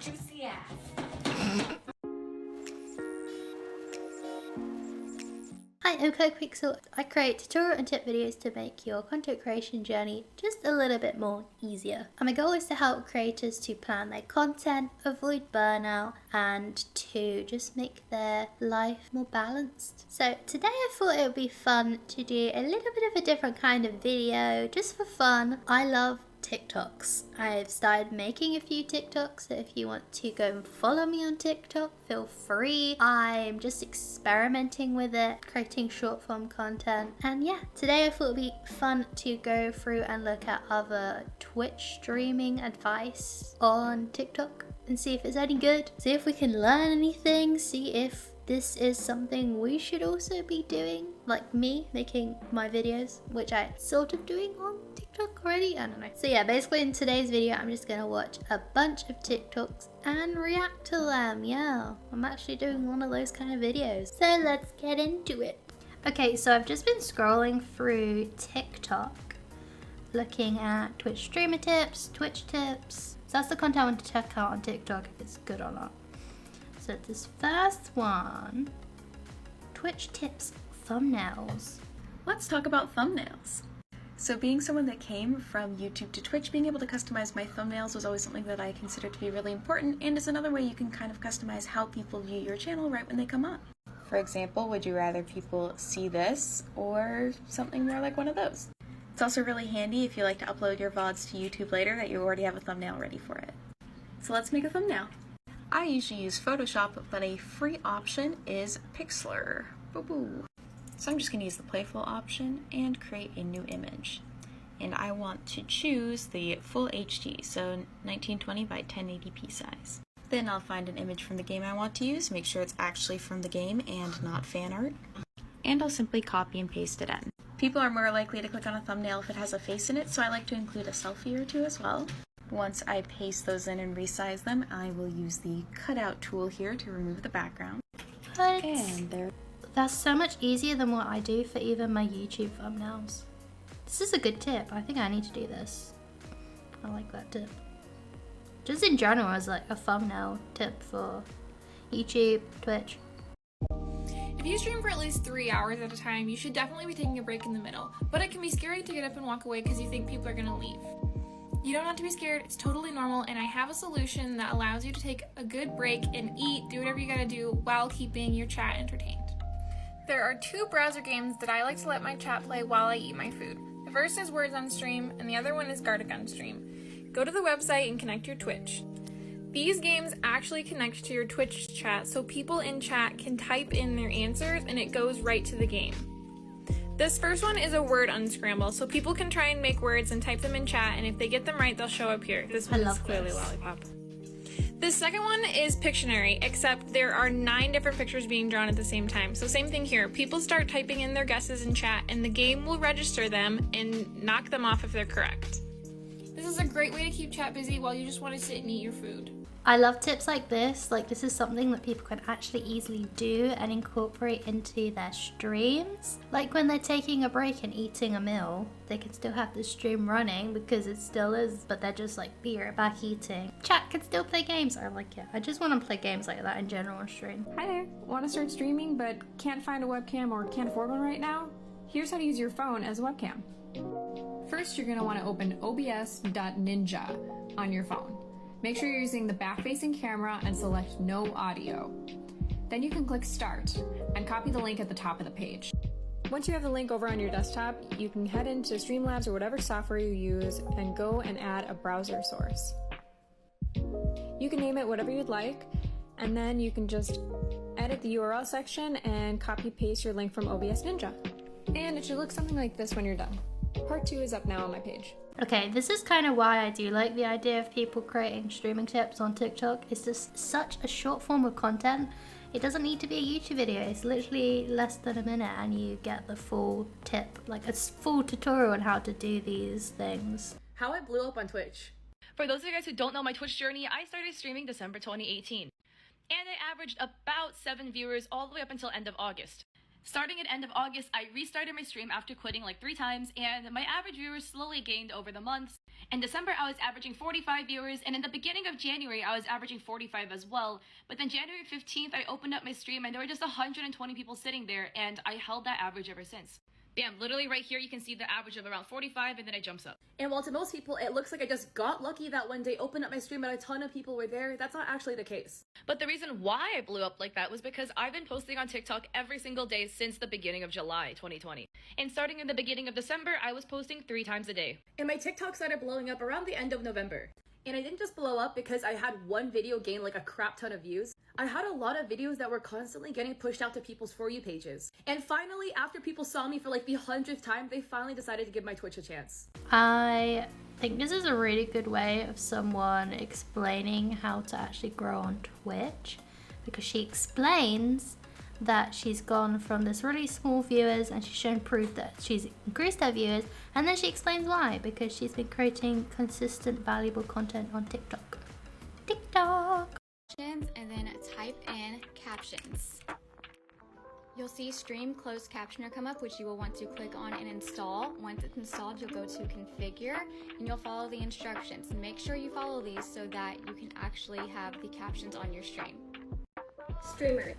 juicy ass. Hi, I'm Pixel. I create tutorial and tip videos to make your content creation journey just a little bit more easier. And my goal is to help creators to plan their content, avoid burnout, and to just make their life more balanced. So today I thought it would be fun to do a little bit of a different kind of video, just for fun. I love TikToks. I've started making a few TikToks, so if you want to go and follow me on TikTok, feel free. I'm just experimenting with it, creating short form content. And yeah, today I thought it would be fun to go through and look at other Twitch streaming advice on TikTok and see if it's any good, see if we can learn anything, see if this is something we should also be doing, like me making my videos, which I sort of doing on TikTok already, I don't know. So yeah, basically in today's video I'm just gonna watch a bunch of TikToks and react to them. Yeah, I'm actually doing one of those kind of videos. So let's get into it. Okay, so I've just been scrolling through TikTok looking at Twitch streamer tips, Twitch tips. So that's the content I want to check out on TikTok, if it's good or not. So this first one, Twitch tips thumbnails. Let's talk about thumbnails. So being someone that came from YouTube to Twitch, being able to customize my thumbnails was always something that I considered to be really important, and is another way you can kind of customize how people view your channel right when they come on. For example, would you rather people see this or something more like one of those? It's also really handy if you like to upload your VODs to YouTube later that you already have a thumbnail ready for it. So let's make a thumbnail. I usually use Photoshop, but a free option is Pixlr. Boo-boo. So I'm just going to use the playful option and create a new image. And I want to choose the full HD, so 1920 by 1080p size. Then I'll find an image from the game I want to use, make sure it's actually from the game and not fan art. And I'll simply copy and paste it in. People are more likely to click on a thumbnail if it has a face in it, so I like to include a selfie or two as well. Once I paste those in and resize them, I will use the cutout tool here to remove the background. And there. That's so much easier than what I do for even my YouTube thumbnails. This is a good tip. I think I need to do this. I like that tip. Just in general as like a thumbnail tip for YouTube, Twitch. If you stream for at least 3 hours at a time, you should definitely be taking a break in the middle, but it can be scary to get up and walk away because you think people are gonna leave. You don't have to be scared, it's totally normal, and I have a solution that allows you to take a good break and eat, do whatever you gotta do while keeping your chat entertained. There are 2 browser games that I like to let my chat play while I eat my food. The first is Words on Stream, and the other one is Gartic on Stream. Go to the website and connect your Twitch. These games actually connect to your Twitch chat, so people in chat can type in their answers and it goes right to the game. This first one is a word unscramble, so people can try and make words and type them in chat, and if they get them right, they'll show up here. This one is clearly Lollipop. The second one is Pictionary, except there are 9 different pictures being drawn at the same time. So same thing here. People start typing in their guesses in chat, and the game will register them and knock them off if they're correct. This is a great way to keep chat busy while you just want to sit and eat your food. I love tips like this. Like, this is something that people can actually easily do and incorporate into their streams. Like when they're taking a break and eating a meal, they can still have the stream running because it still is, but they're just like, be right back eating. Chat can still play games. I like it. I just want to play games like that in general on stream. Hi there. Want to start streaming but can't find a webcam or can't afford one right now? Here's how to use your phone as a webcam. First, you're going to want to open obs.ninja on your phone. Make sure you're using the back-facing camera and select no audio. Then you can click Start and copy the link at the top of the page. Once you have the link over on your desktop, you can head into Streamlabs or whatever software you use and go and add a browser source. You can name it whatever you'd like, and then you can just edit the URL section and copy-paste your link from OBS Ninja. And it should look something like this when you're done. Part 2 is up now on my page. Okay, this is kind of why I do like the idea of people creating streaming tips on TikTok. It's just such a short form of content. It doesn't need to be a YouTube video. It's literally less than a minute and you get the full tip, like a full tutorial on how to do these things. How I blew up on Twitch. For those of you guys who don't know my Twitch journey, I started streaming December 2018. And I averaged about 7 viewers all the way up until end of August. Starting at end of August, I restarted my stream after quitting like 3 times, and my average viewers slowly gained over the months. In December, I was averaging 45 viewers, and in the beginning of January, I was averaging 45 as well. But then January 15th, I opened up my stream, and there were just 120 people sitting there, and I held that average ever since. Bam, literally right here, you can see the average of around 45, and then it jumps up. And while to most people, it looks like I just got lucky that one day, opened up my stream and a ton of people were there, that's not actually the case. But the reason why I blew up like that was because I've been posting on TikTok every single day since the beginning of July 2020. And starting in the beginning of December, I was posting 3 times a day. And my TikTok started blowing up around the end of November. And I didn't just blow up because I had one video gain like a crap ton of views. I had a lot of videos that were constantly getting pushed out to people's For You pages. And finally, after people saw me for like the 100th time, they finally decided to give my Twitch a chance. I think this is a really good way of someone explaining how to actually grow on Twitch, because she explains that she's gone from this really small viewers and she's shown proof that she's increased her viewers, and then she explains why, because she's been creating consistent valuable content on TikTok. And then type in captions. You'll see stream closed captioner come up, which you will want to click on and install. Once it's installed, you'll go to configure and you'll follow the instructions. Make sure you follow these so that you can actually have the captions on your stream. Streamer.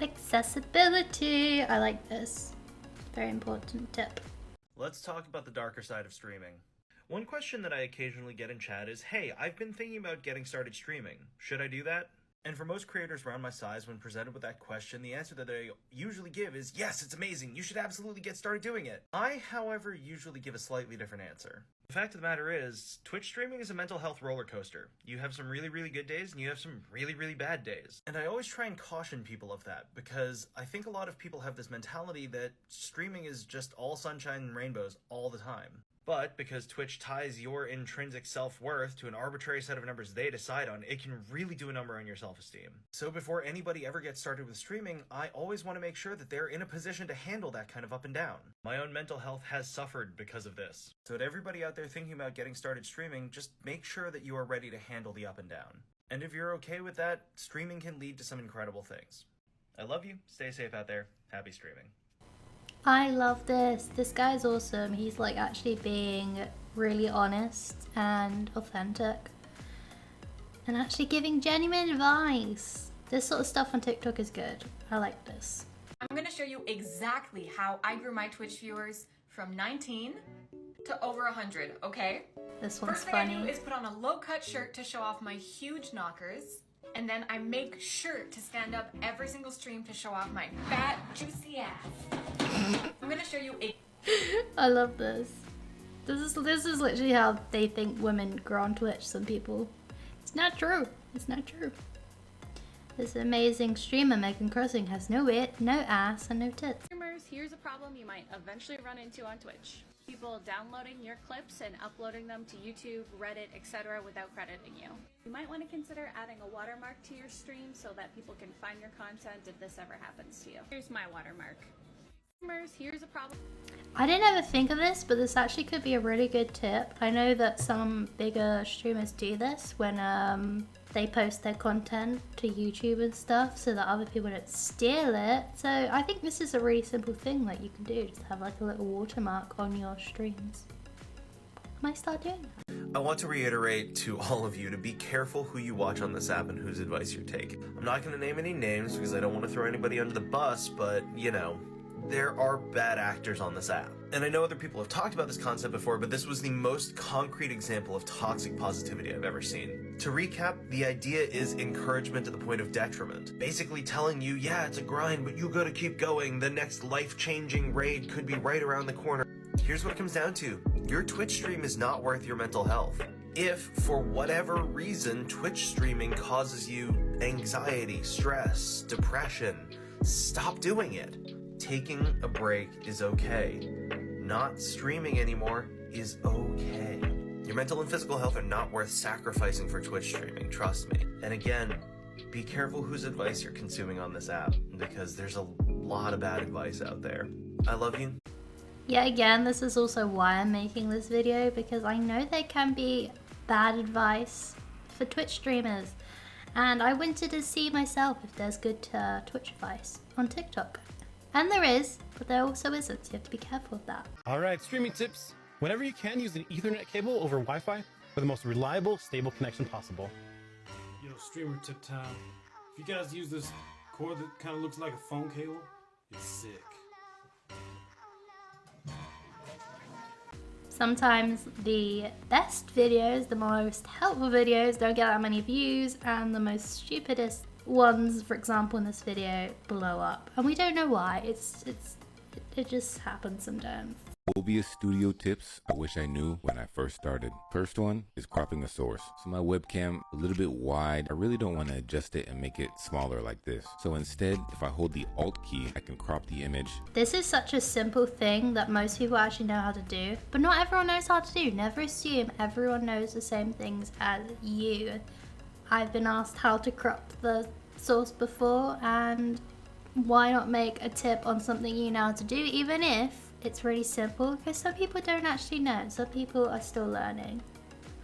Accessibility. I like this. Very important tip. Let's talk about the darker side of streaming. One question that I occasionally get in chat is, hey, I've been thinking about getting started streaming. Should I do that? And for most creators around my size, when presented with that question, the answer that they usually give is, yes, it's amazing. You should absolutely get started doing it. I, however, usually give a slightly different answer. The fact of the matter is, Twitch streaming is a mental health roller coaster. You have some really, really good days and you have some really, really bad days. And I always try and caution people of that, because I think a lot of people have this mentality that streaming is just all sunshine and rainbows all the time. But because Twitch ties your intrinsic self-worth to an arbitrary set of numbers they decide on, it can really do a number on your self-esteem. So before anybody ever gets started with streaming, I always want to make sure that they're in a position to handle that kind of up and down. My own mental health has suffered because of this. So to everybody out there thinking about getting started streaming, just make sure that you are ready to handle the up and down. And if you're okay with that, streaming can lead to some incredible things. I love you, stay safe out there, happy streaming. I love this. This guy's awesome. He's like actually being really honest and authentic and actually giving genuine advice. This sort of stuff on TikTok is good. I like this. I'm going to show you exactly how I grew my Twitch viewers from 19 to over 100, okay? This one's First thing funny. I do is put on a low-cut shirt to show off my huge knockers. And then I make sure to stand up every single stream to show off my fat, juicy ass. I'm gonna show you a... I love this. This is literally how they think women grow on Twitch, some people. It's not true. It's not true. This amazing streamer, Megan Crossing, has no wit, no ass, and no tits. Streamers, here's a problem you might eventually run into on Twitch. People downloading your clips and uploading them to YouTube, Reddit, etc. without crediting you. You might want to consider adding a watermark to your stream so that people can find your content if this ever happens to you. Here's my watermark. Streamers, here's a problem. I didn't ever think of this, but this actually could be a really good tip. I know that some bigger streamers do this when they post their content to YouTube and stuff so that other people don't steal it. So I think this is a really simple thing that you can do, just have like a little watermark on your streams. I might start doing that. I want to reiterate to all of you to be careful who you watch on this app and whose advice you're taking. I'm not going to name any names because I don't want to throw anybody under the bus, but you know, there are bad actors on this app. And I know other people have talked about this concept before, but this was the most concrete example of toxic positivity I've ever seen. To recap, the idea is encouragement to the point of detriment. Basically telling you, yeah, it's a grind, but you gotta keep going. The next life-changing raid could be right around the corner. Here's what it comes down to. Your Twitch stream is not worth your mental health. If, for whatever reason, Twitch streaming causes you anxiety, stress, depression, stop doing it. Taking a break is okay. Not streaming anymore is okay. Your mental and physical health are not worth sacrificing for Twitch streaming, trust me. And again, be careful whose advice you're consuming on this app, because there's a lot of bad advice out there. I love you. Yeah, again, this is also why I'm making this video, because I know there can be bad advice for Twitch streamers. And I wanted to see myself if there's good Twitch advice on TikTok. And there is, but there also isn't, so you have to be careful of that. Alright, streaming tips. Whenever you can, use an Ethernet cable over Wi-Fi for the most reliable, stable connection possible. Yo, streamer tip time. If you guys use this cord that kind of looks like a phone cable, it's sick. Sometimes the best videos, the most helpful videos don't get that many views, and the most stupidest ones, for example in this video, blow up. And we don't know why, it just happens sometimes. OBS studio tips I wish I knew when I first started. First one is cropping a source. So my webcam a little bit wide. I really don't want to adjust it and make it smaller like this. So instead, if I hold the Alt key, I can crop the image. This is such a simple thing that most people actually know how to do, but not everyone knows how to do. Never assume everyone knows the same things as you. I've been asked how to crop the source before, and why not make a tip on something you know how to do, even if it's really simple, because some people don't actually know. Some people are still learning.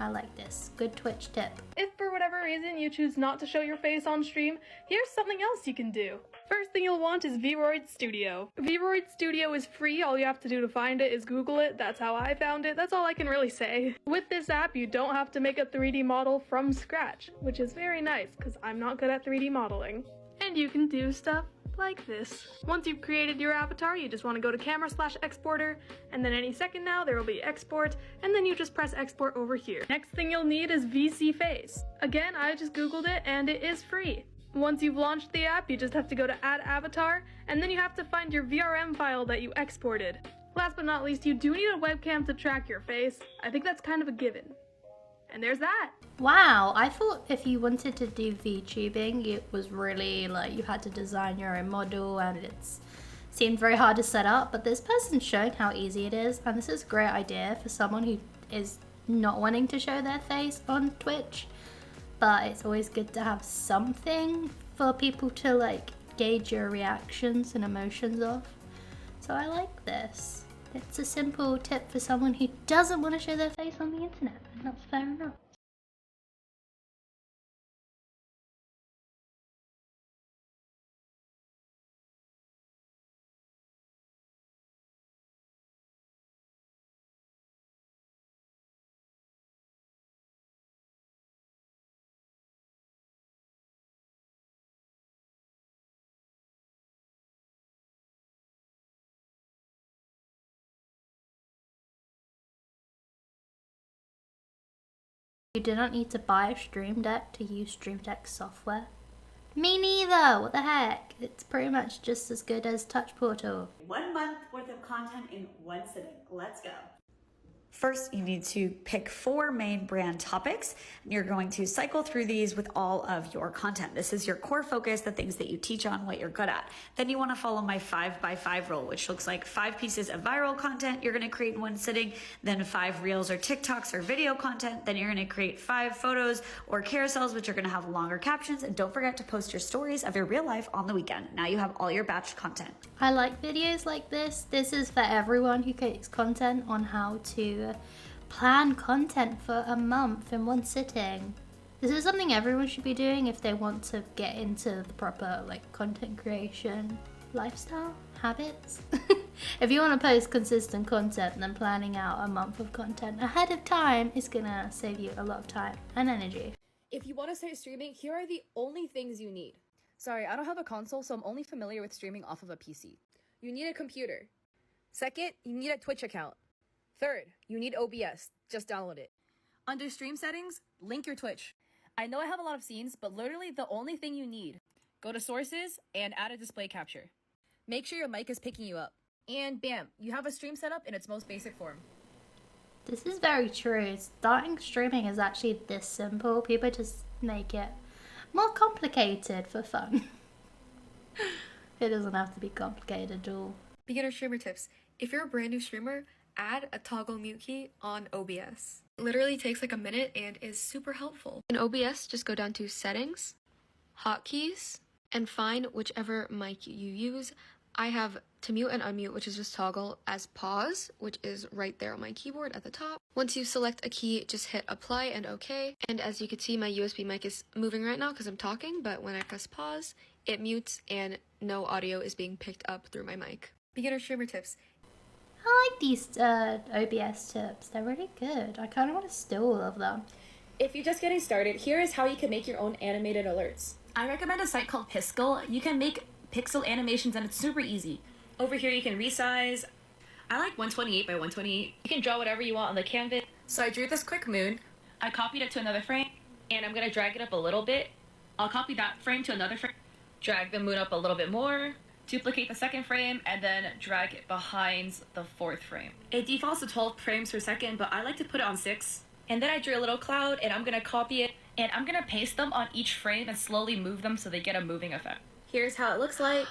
I like this. Good Twitch tip. If for whatever reason you choose not to show your face on stream, here's something else you can do. First thing you'll want is VRoid Studio. VRoid Studio is free. All you have to do to find it is Google it. That's how I found it. That's all I can really say. With this app, you don't have to make a 3D model from scratch, which is very nice because I'm not good at 3D modeling. And you can do stuff like this. Once you've created your avatar, you just want to go to camera/exporter, and then any second now there will be export, and then you just press export over here. Next thing you'll need is VC Face. Again, I just googled it and it is free. Once you've launched the app, you just have to go to add avatar, and then you have to find your VRM file that you exported. Last but not least, you do need a webcam to track your face. I think that's kind of a given. And there's that. Wow, I thought if you wanted to do VTubing, it was really like you had to design your own model, and it seemed very hard to set up, but this person's showing how easy it is, and this is a great idea for someone who is not wanting to show their face on Twitch, but it's always good to have something for people to like gauge your reactions and emotions of. So I like this. It's a simple tip for someone who doesn't want to show their face on the internet, and that's fair enough. You do not need to buy a Stream Deck to use Stream Deck software. Me neither! What the heck? It's pretty much just as good as Touch Portal. 1 month worth of content in one sitting. Let's go. First, you need to pick 4 main brand topics, and you're going to cycle through these with all of your content. This is your core focus, the things that you teach on, what you're good at. Then you want to follow my 5x5 rule, which looks like 5 pieces of viral content you're going to create in one sitting, then 5 reels or TikToks or video content. Then you're going to create 5 photos or carousels, which are going to have longer captions. And don't forget to post your stories of your real life on the weekend. Now you have all your batch content. I like videos like this. This is for everyone who creates content on how to plan content for a month in one sitting. This is something everyone should be doing if they want to get into the proper like content creation lifestyle habits. If you want to post consistent content, then planning out a month of content ahead of time is gonna save you a lot of time and energy. If you want to start streaming, here are the only things you need. Sorry, I don't have a console, so I'm only familiar with streaming off of a PC. You need a computer. Second, you need a Twitch account. Third, you need OBS. Just download it. Under stream settings, link your Twitch. I know I have a lot of scenes, but literally the only thing you need. Go to sources and add a display capture. Make sure your mic is picking you up. And bam, you have a stream set up in its most basic form. This is very true. Starting streaming is actually this simple. People just make it more complicated for fun. It doesn't have to be complicated at all. Beginner streamer tips. If you're a brand new streamer, add a toggle mute key on OBS. It literally takes like a minute and is super helpful. In OBS, just go down to settings, hotkeys, and find whichever mic you use. I have to mute and unmute, which is just toggle, as pause, which is right there on my keyboard at the top. Once you select a key, just hit apply and OK. And as you can see, my USB mic is moving right now because I'm talking, but when I press pause, it mutes and no audio is being picked up through my mic. Beginner streamer tips. I like these OBS tips. They're really good. I kind of want to steal all of them. If you're just getting started, here is how you can make your own animated alerts. I recommend a site called Piskel. You can make pixel animations and it's super easy. Over here you can resize. I like 128 by 128. You can draw whatever you want on the canvas. So I drew this quick moon. I copied it to another frame and I'm gonna drag it up a little bit. I'll copy that frame to another frame, drag the moon up a little bit more, duplicate the second frame, and then drag it behind the fourth frame. It defaults to 12 frames per second, but I like to put it on 6. And then I drew a little cloud and I'm gonna copy it and I'm gonna paste them on each frame and slowly move them so they get a moving effect. Here's how it looks like.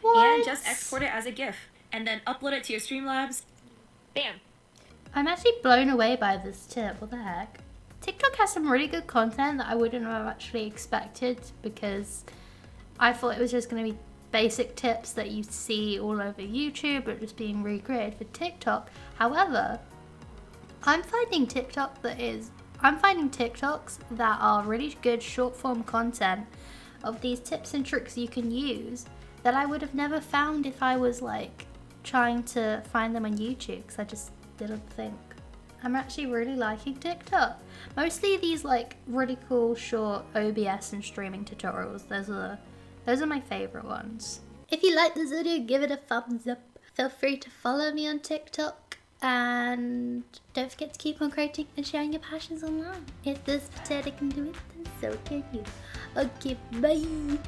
What? And just export it as a GIF and then upload it to your Streamlabs. Bam! I'm actually blown away by this tip. What the heck? TikTok has some really good content that I wouldn't have actually expected because I thought it was just going to be basic tips that you see all over YouTube but just being recreated for TikTok. However, I'm finding TikToks that are really good short form content of these tips and tricks you can use that I would have never found if I was like trying to find them on YouTube because I just didn't think. I'm actually really liking TikTok. Mostly these like really cool short OBS and streaming tutorials. Those are my favorite ones. If you like this video, give it a thumbs up. Feel free to follow me on TikTok and don't forget to keep on creating and sharing your passions online. If this potato can do it, then so can you. Okay, bye.